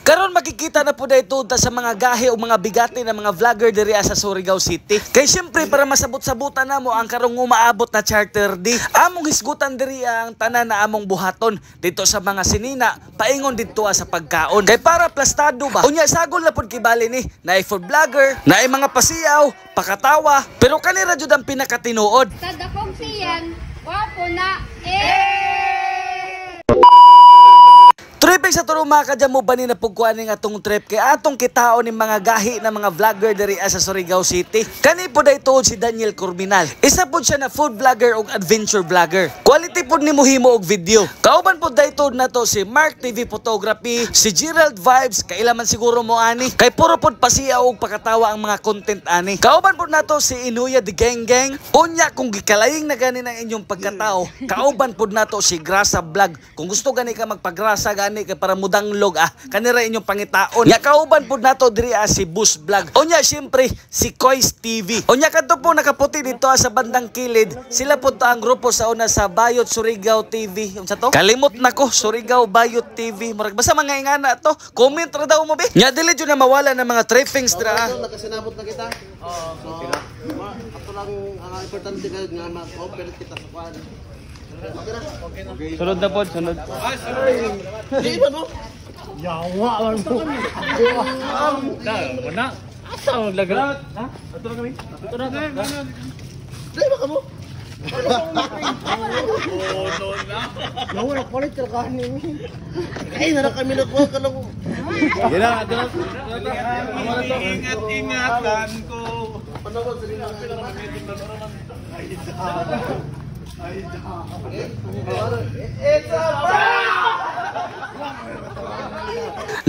Karon makikita na po dayto ta sa mga gahi o mga bigati na mga vlogger diri sa Surigao City. Kay syempre para masabot-sabutan namo ang karong umaabot na Charter D. Among hisgutan diri ang tanan na among buhaton dito sa mga sinina paingon dito sa pagkaon. Kay para plastado ba? Unya sagol na pud kibali ni na food vlogger, na mga pasiyaw, pakatawa, pero kanira jud ang pinakatinuod. Sa dakong siyan, wapo na Tripping sa turuma ka dyan mo ba ni napugkuhan ng atong trip kay atong kitaon ng mga gahi na mga vlogger diri sa Surigao City. Kani po da ito si Daniel Corminal. Isa po siya na food vlogger o adventure vlogger. Quality po ni muhimo og video. Kauban po da ito na to si Mark TV Photography, si Gerald Vibes, kailaman siguro mo ani. Kay puro po pasiya og pakatawa ang mga content ani. Kauban po na to si Inuya the Gang Gang. Unya kung gikalaying na gani ng inyong pagkatao, kauban po na to si Grasa Vlog. Kung gusto gani ka magpagrasa gani kay para mudanglog kanira inyong pangitaon. Ya kauban pud nato diri si Bus Vlog. Unya syempre si Kois TV. Unya kadto po nakaputi dito sa bandang kilid. Sila pud ang grupo sa una sa Bayot Surigao TV. Unsa to? Kalimot nako Surigao Bayot TV. Murag basta mga ingana to. Comment ra daw mo be. Nya dili jud na mawala ng mga trippings dira. Nakasinabot na kita. So ato lang ang importante kay nga ma-operate kita sa kwan. Okay na. Sunod na po, sunod. Di ba no? Yawa lang po. Wala. Asa ang lagat? Ha? Ato na kami? Ato na kami? Di ba ka mo? No na. Nawala palit ka kanin. Ay na kami nagkuha ka lang. Gila, ato na. Ingat-ingatan ko. Ano ba sila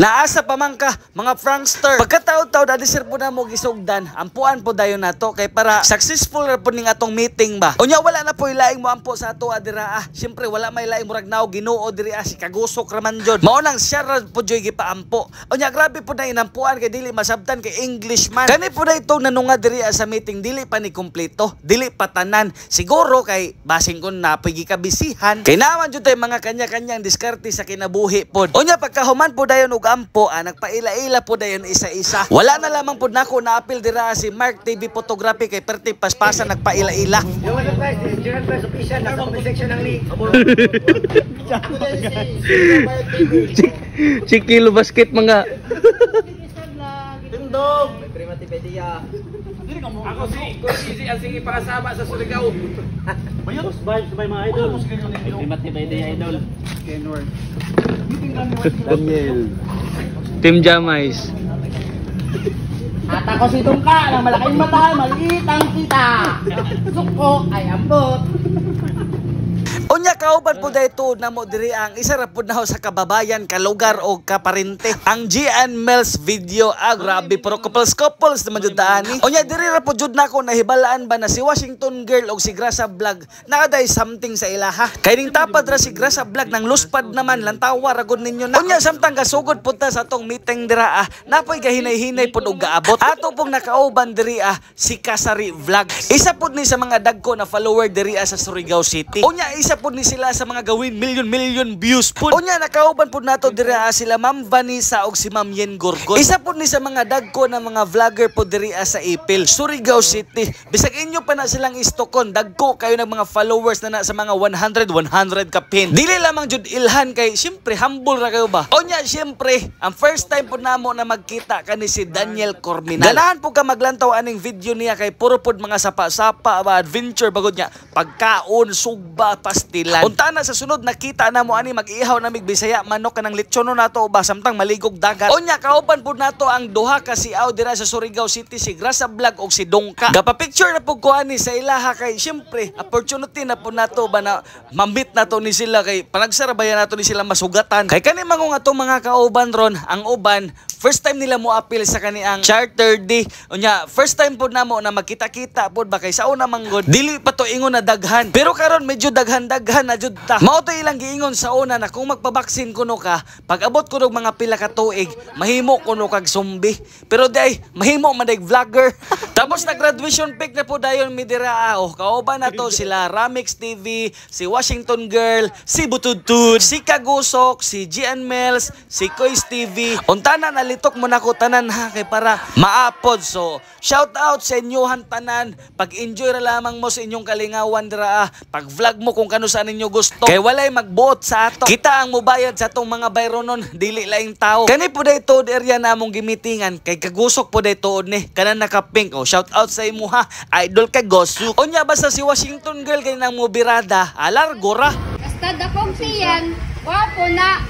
Naasa pa man ka mga prankster. Pagkataon-taon na disir po na mo gisugdan, ampuan po dayon nato kay para successful ra po ning atong meeting ba. Unya wala na po ilaing mo ampo sa ato adira. Syempre wala may laing murag naw Ginoo diri si kagusok ra man jud. Mao nang siya ra po joy gipaampo. Unya grabe po na inampuan kay dili masabtan kay English man. Kani po na itong nanunga diri sa meeting dili pa ni kumpleto, dili pa tanan. Siguro kay basing kun napigi kabisihan. Kay naman jud tay mga kanya-kanyang diskarte sa kinabuhi pod. Unya pagkahuman po dayon og ampo, nagpaila-ila po dayon isa-isa. Wala na lamang po nako naapil dira si Mark TV Photography kay perti paspasan nagpaila-ila. Cikilo basket mga. Tindog. Ako si sige pakasama sa Surigao. Mayos vibes by mga idol. Matibay idol. Kenward. Daniel. Team Jamais. At ako si Tungka ng malaking mata, maliit ang kita. Suko ay ambot. Unya kauban po dayto na mo diri ang isa ra pud na sa kababayan, kalugar o kaparente. Ang Gian Mel's video grabe pero couples naman jud ani. Unya diri ra pud jud nako nahibalaan ba na si Washington Girl o si Grasa Vlog naaday something sa ilaha. Kay ning tapad ra si Grasa Vlog nang luspad naman lantawa ra gud ninyo na. Unya samtang kasugod pud ta sa atong meeting dira napoy gahinay-hinay pud og gaabot. Ato pong nakauban diri si Kasari Vlog. Isa pud ni sa mga dagko na follower diri sa Surigao City. Unya isa pud ni sila sa mga gawin million views pud. Unya nakauban pud nato diri sila Ma'am Vanessa og si Ma'am Yen Gorgon. Isa pud ni sa mga dagko na mga vlogger pud diri sa Ipil, Surigao City. Bisag inyo pa na silang istokon, dagko kayo ng mga followers na sa mga 100 ka pin. Dili lamang jud ilhan kay syempre humble ra kayo ba. Unya syempre ang first time pud namo na magkita kani si Daniel Corminal. Ganahan pud ka maglantaw aning video niya kay puro pud mga sapa-sapa ba adventure bagod niya, pagkaon, sugba, pastilan. Unta na sa sunod nakita na mo ani mag-ihaw na mig Bisaya manok kanang litsono nato ba samtang maligog dagat. Unya kauban pud nato ang duha ka siaw dira sa Surigao City, si Grasa Vlog og si Dongka. Gapa-picture na pud ko ani sa ilaha kay syempre opportunity na pud nato ba na mamit nato ni sila kay panagsarabayan nato ni sila masugatan. Kay kani mango nga mga kauban ron, ang uban first time nila mo appeal sa kaniang Charter D. Unya first time pud namo na magkita-kita pud ba kay sao na manggod dili pa to ingon na daghan. Pero karon medyo daghan-daghan na jud ta. Mao to ilang giingon sa una na kung magpabaksin kuno ka, pag abot kuno mga pila ka tuig, mahimo kuno kag zombie. Pero day mahimo man day vlogger. Tapos na graduation pic na po dayon mi dira. Oh, kauban na to sila Ramix TV, si Washington Girl, si Butudtud, si Kagusok, si Gian Mels, si Kois TV. Unta na nalitok mo na ko tanan ha kay para maapod. So, shout out sa inyohan tanan. Pag-enjoy ra lamang mo sa inyong kalingawan dira. Pag-vlog mo kung kano saan ninyo gusto. Kay walay magbuot sa ato. Kita ang mubayad sa atong mga bayronon, dili laing tao. Kani po day tuod area namong gimitingan kay Kagusok po day tuod ni kanan naka-pink. Oh, shout out sa imo ha. Idol Kagusok. Unya basta si Washington Girl kay nang mo birada, alargo ra. Basta dakong siyan, wapo na.